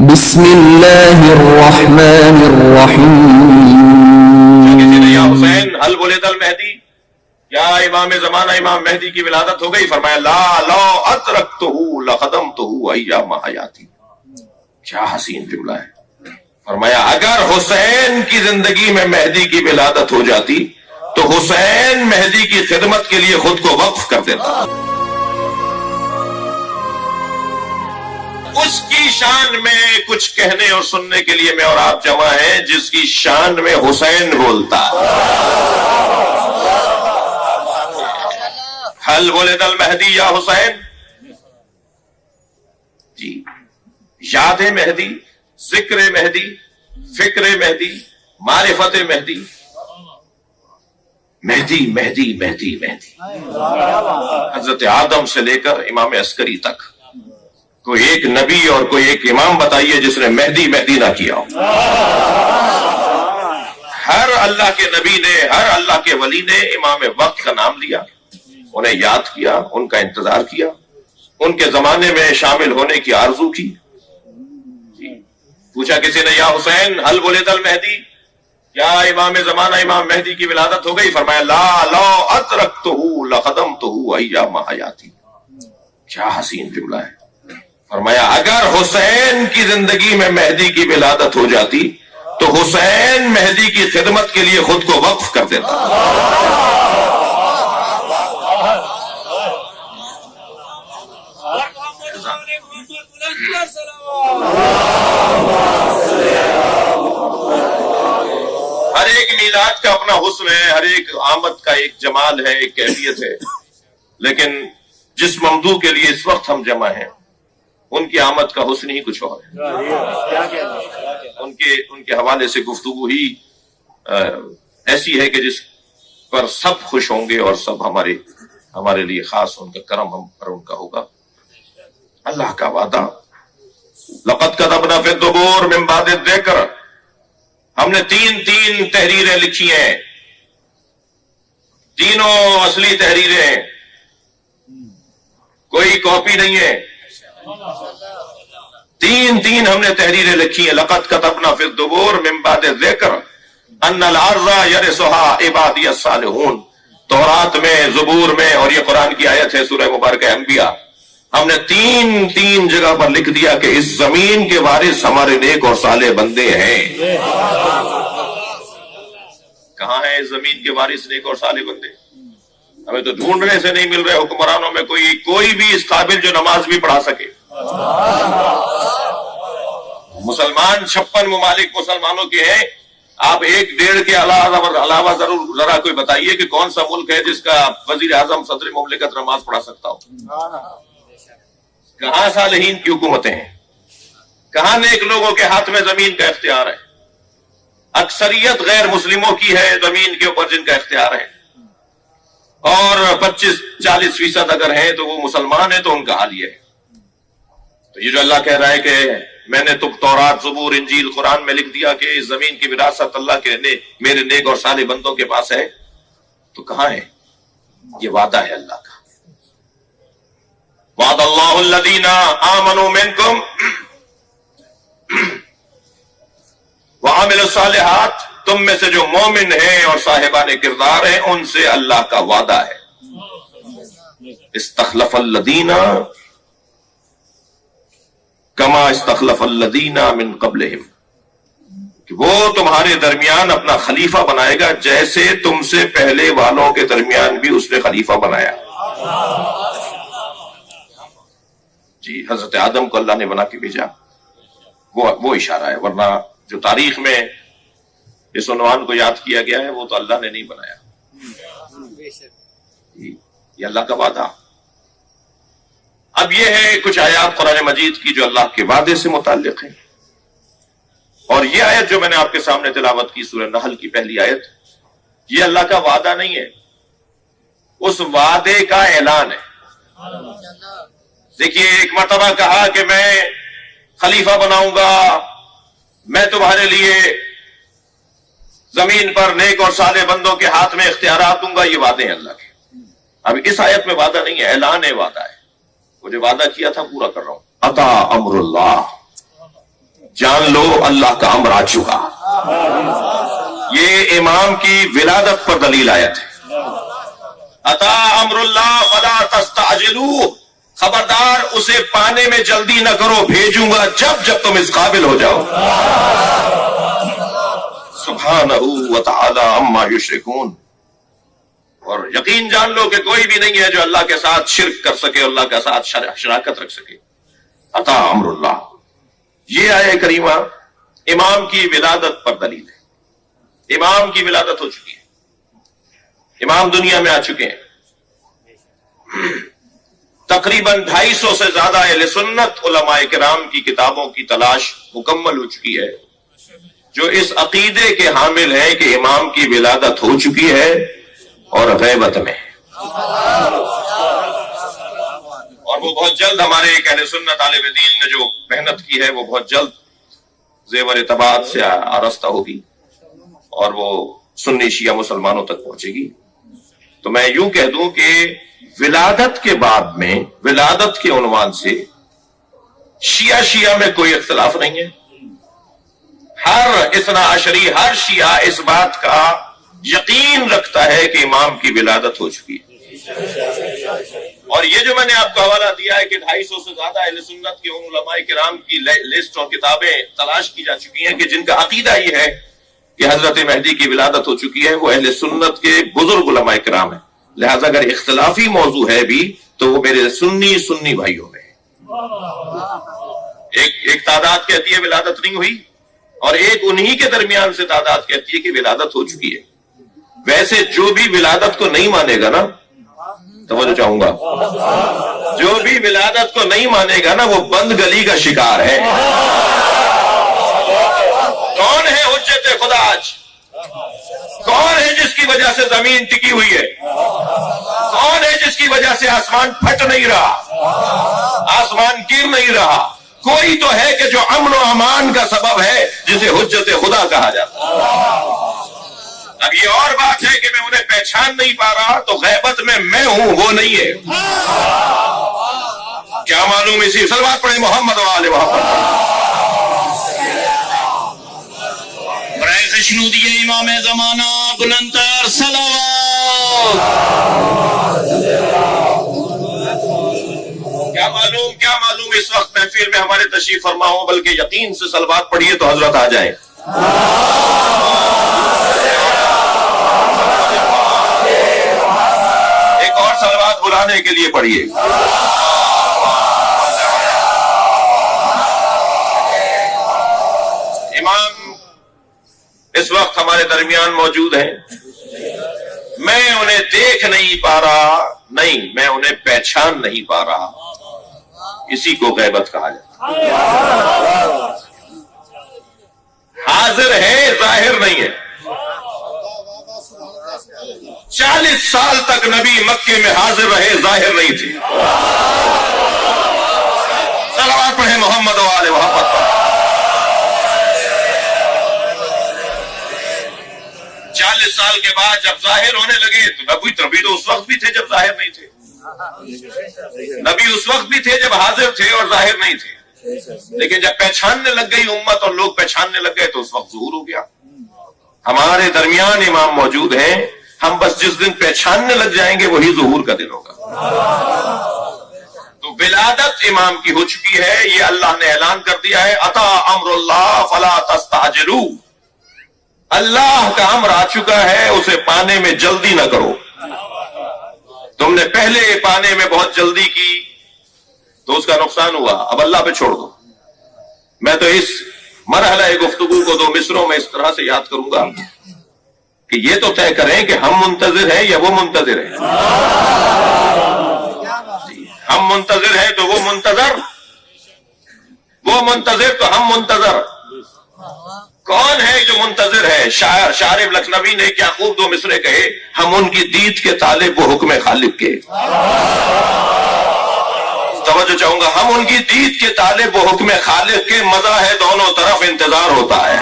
بسم اللہ الرحمن الرحیم۔ کسی نے یا حسین حل ولد المہدی، یا امام زمانہ امام مہدی کی ولادت ہو گئی؟ فرمایا لا لو ادرکتہ لخدمتہ ایام حیاتی۔ کیا حسین جملہ ہے۔ فرمایا اگر حسین کی زندگی میں مہدی کی ولادت ہو جاتی تو حسین مہدی کی خدمت کے لیے خود کو وقف کر دیتا۔ اس کی شان میں کچھ کہنے اور سننے کے لیے میں اور آپ جمع ہیں جس کی شان میں حسین بولتا۔ حل ولد المہدی یا حسین؟ جی، یاد مہدی، ذکر مہدی، فکر مہدی، معرفت مہدی، مہدی مہدی مہدی مہدی، حضرت آدم سے لے کر امام عسکری تک کوئی ایک نبی اور کوئی ایک امام بتائیے جس نے مہدی مہدی نہ کیا ہو۔ ہر اللہ کے نبی نے، ہر اللہ کے ولی نے امام وقت کا نام لیا، انہیں یاد کیا، ان کا انتظار کیا، ان کے زمانے میں شامل ہونے کی آرزو کی۔ پوچھا کسی نے یا حسین حل ولد المہدی، یا امام زمانہ امام مہدی کی ولادت ہو گئی؟ فرمایا لا لو ادرکتہ لخدمتہ ایام حیاتی۔ کیا حسین جملہ ہے۔ فرمایا اگر حسین کی زندگی میں مہدی کی ولادت ہو جاتی تو حسین مہدی کی خدمت کے لیے خود کو وقف کر دیتا۔ ہر ایک میلاد کا اپنا حسن ہے، ہر ایک آمد کا ایک جمال ہے، ایک کیفیت ہے، لیکن جس ممدوح کے لیے اس وقت ہم جمع ہیں ان کی آمد کا حسن ہی کچھ اور ہے۔ ان کے حوالے سے گفتگو ہی ایسی ہے کہ جس پر سب خوش ہوں گے اور سب ہمارے لیے خاص ان کا کرم ہم پر ان کا ہوگا۔ اللہ کا وعدہ لقد كتبنا في الزبور من بعد الذکر، ہم نے تین تحریریں لکھی ہیں، تینوں اصلی تحریریں، کوئی کاپی نہیں ہے، تین ہم نے تحریریں لکھی ہیں۔ لقد كتبنا في الزبور من بعد الذکر ان الارض يرثها عبادی الصالحون، تورات میں، زبور میں، اور یہ قرآن کی آیت ہے سورہ مبارکہ انبیاء، ہم نے تین جگہ پر لکھ دیا کہ اس زمین کے وارث ہمارے نیک اور صالح بندے ہیں۔ کہاں ہے اس زمین کے وارث نیک اور صالح بندے؟ ہمیں تو ڈھونڈنے سے نہیں مل رہے حکمرانوں میں کوئی بھی اس قابل جو نماز بھی پڑھا سکے۔ مسلمان 56 ممالک مسلمانوں کے ہیں، آپ 1-1.5 کے علاوہ ضرور ذرا کوئی بتائیے کہ کون سا ملک ہے جس کا وزیر اعظم صدر مملکت نماز پڑھا سکتا ہو؟ کہاں صالحین کی حکومتیں ہیں؟ کہاں نیک لوگوں کے ہاتھ میں زمین کا اختیار ہے؟ اکثریت غیر مسلموں کی ہے زمین کے اوپر جن کا اختیار ہے، اور 25-40% اگر ہیں تو وہ مسلمان ہیں، تو ان کا حال یہ ہے۔ تو یہ جو اللہ کہہ رہا ہے کہ میں نے تورات، زبور، انجیل، قرآن میں لکھ دیا کہ اس زمین کی وراثت اللہ کے میرے نیک اور صالح بندوں کے پاس ہے، تو کہاں ہے؟ یہ وعدہ ہے اللہ کا۔ وعد اللہ الذین آمنوا منکم وعملوا الصالحات، تم میں سے جو مومن ہیں اور صاحبان کردار ہیں ان سے اللہ کا وعدہ ہے۔ استخلف الذین کما استخلف الذین من قبلہم، کہ وہ تمہارے درمیان اپنا خلیفہ بنائے گا جیسے تم سے پہلے والوں کے درمیان بھی اس نے خلیفہ بنایا۔ جی، حضرت آدم کو اللہ نے بنا کے بھیجا، وہ اشارہ ہے، ورنہ جو تاریخ میں اس عنوان کو یاد کیا گیا ہے وہ تو اللہ نے نہیں بنایا۔ یہ اللہ کا وعدہ۔ اب یہ ہے کچھ آیات قرآن مجید کی جو اللہ کے وعدے سے متعلق ہیں، اور یہ آیت جو میں نے آپ کے سامنے تلاوت کی سورہ نحل کی پہلی آیت، یہ اللہ کا وعدہ نہیں ہے، اس وعدے کا اعلان ہے۔ دیکھیے، ایک مرتبہ کہا کہ میں خلیفہ بناؤں گا، میں تمہارے لیے زمین پر نیک اور صالح بندوں کے ہاتھ میں اختیارات دوں گا، یہ وعدے ہیں اللہ کے۔ اب اس آیت میں وعدہ نہیں ہے، اعلان ہے، وعدہ ہے۔ وہ جو وعدہ کیا تھا پورا کر رہا ہوں۔ عطا امر اللہ، جان لو اللہ کا امر آ چکا. یہ امام کی ولادت پر دلیل آیت ہے. اتا امر اللہ فلا تستعجلوہ، خبردار اسے پانے میں جلدی نہ کرو، بھیجوں گا جب تم اس قابل ہو جاؤ. سبحانہ وتعالی عما یشرکون. اور یقین جان لو کہ کوئی بھی نہیں ہے جو اللہ کے ساتھ شرک کر سکے، اللہ کے ساتھ شراکت رکھ سکے. عطا امر اللہ. یہ آیہ کریمہ امام کی ولادت پر دلیل ہے. امام کی ولادت ہو چکی ہے، امام دنیا میں آ چکے ہیں. تقریباً 250 سے زیادہ اہل سنت علماء کرام کی کتابوں کی تلاش مکمل ہو چکی ہے جو اس عقیدے کے حامل ہیں کہ امام کی ولادت ہو چکی ہے اور غیبت میں. اور وہ بہت جلد ہمارے ایک اہل سنت طالب دین نے جو محنت کی ہے وہ بہت جلد زیور طباعت سے آراستہ ہوگی اور وہ سنی شیعہ مسلمانوں تک پہنچے گی. تو میں یوں کہہ دوں کہ ولادت کے بعد میں ولادت کے عنوان سے شیعہ میں کوئی اختلاف نہیں ہے. ہر اثنا عشری، ہر شیعہ اس بات کا یقین رکھتا ہے کہ امام کی ولادت ہو چکی ہے. اور یہ جو میں نے آپ کو حوالہ دیا ہے کہ 250 سے زیادہ اہل سنت کے ان علماء کرام کی لسٹ اور کتابیں تلاش کی جا چکی ہیں کہ جن کا عقیدہ یہ ہے کہ حضرت مہدی کی ولادت ہو چکی ہے، وہ اہل سنت کے بزرگ علماء کرام ہیں. لہذا اگر اختلافی موضوع ہے بھی تو وہ میرے سنی بھائیوں میں. ایک تعداد کہتی ہے ولادت نہیں ہوئی، اور ایک انہی کے درمیان سے تعداد کہتی ہے کہ ولادت ہو چکی ہے. ویسے جو بھی ولادت کو نہیں مانے گا نا، توجہ چاہوں گا، جو بھی ولادت کو نہیں مانے گا نا وہ بند گلی کا شکار ہے. کون ہے حجت خدا آج؟ کون ہے جس کی وجہ سے زمین ٹکی ہوئی ہے؟ کون ہے جس کی وجہ سے آسمان پھٹ نہیں رہا، آسمان گر نہیں رہا؟ کوئی تو ہے کہ جو امن و امان کا سبب ہے، جسے حجت خدا کہا جاتا ہے. اب یہ اور بات ہے کہ میں انہیں پہچان نہیں پا رہا تو غیبت میں ہوں، وہ نہیں ہے. کیا معلوم اسی صلوات پڑھیں محمد و آل محمد. برائے خشنودی امام زمانہ بلندتر صلوات. کیا معلوم اس وقت محفل میں ہمارے تشریف فرما ہوں، بلکہ یقین سے صلوات پڑھیے تو حضرت آ جائیں. ایک اور صلوات بلانے کے لیے پڑھیے. امام اس وقت ہمارے درمیان موجود ہیں. میں انہیں دیکھ نہیں پا رہا، نہیں میں انہیں پہچان نہیں پا رہا، اسی کو غیبت کہا جاتا ہے. حاضر ہے، ظاہر نہیں ہے. 40 سال تک نبی مکے میں حاضر رہے، ظاہر نہیں تھے. صلوات پڑھیں محمد و آل محمد. 40 سال کے بعد جب ظاہر ہونے لگے تو نبی تو اس وقت بھی تھے جب ظاہر نہیں تھے. نبی اس وقت بھی تھے جب حاضر تھے اور ظاہر نہیں تھے. لیکن جب پہچاننے لگ گئی امت اور لوگ پہچاننے لگ گئے تو اس وقت ظہور ہو گیا. ہمارے درمیان امام موجود ہیں، ہم بس جس دن پہچاننے لگ جائیں گے وہی ظہور کا دن ہوگا. تو ولادت امام کی ہو چکی ہے، یہ اللہ نے اعلان کر دیا ہے. اتا امر اللہ فلا تستعجلوا. اللہ کا امر آ چکا ہے، اسے پانے میں جلدی نہ کرو. تم نے پہلے پانے میں بہت جلدی کی تو اس کا نقصان ہوا، اب اللہ پہ چھوڑ دو. میں تو اس مرحلہ گفتگو کو 2 مصروں میں اس طرح سے یاد کروں گا کہ یہ تو طے کریں کہ ہم منتظر ہیں یا وہ منتظر ہیں. ہم منتظر ہیں تو وہ منتظر تو ہم منتظر. کون ہے جو منتظر ہے؟ شاعر لکھنوی نے کیا خوب 2 مصرے کہے، ہم ان کی دید کے طالب وہ حکم خالق کے. توجہ چاہوں گا، ہم ان کی دید کے طالب وہ حکم خالق کے. مزہ ہے دونوں طرف انتظار ہوتا ہے.